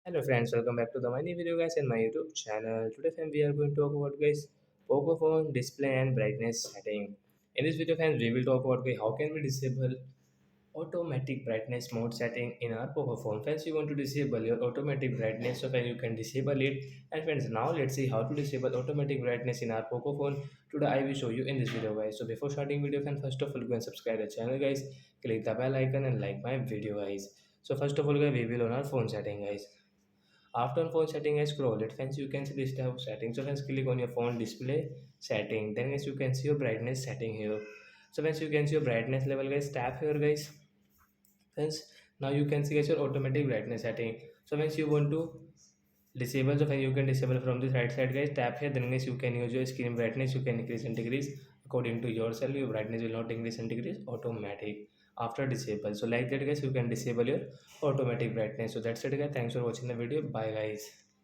Hello friends, welcome back to the mini video guys and my YouTube channel. Today friends we are going to talk about guys Poco phone display and brightness setting. In this video friends we will talk about guys, how can we disable automatic brightness mode setting in our Poco phone. Friends, you want to disable your automatic brightness, so then you can disable it. And friends, now let's see how to disable automatic brightness in our Poco phone. Today I will show you in this video guys. So before starting video friends, first of all go and subscribe the channel guys, click the bell icon and like my video guys. So first of all guys we will on our phone setting guys. After on phone setting, I scroll it. Friends, you can see this type of setting. So friends, click on your phone display setting. Then guys, you can see your brightness setting here. So friends, you can see your brightness level guys. Tap here guys. Friends, now you can see guys your automatic brightness setting. So friends, you want to disable. So friends, you can disable from this right side guys. Tap here. Then guys, you can use your screen brightness. You can increase and decrease according to yourself. Your brightness will not increase and decrease automatic after disable. So like that guys, you can disable your automatic brightness. So that's it guys. Thanks for watching the video. Bye guys.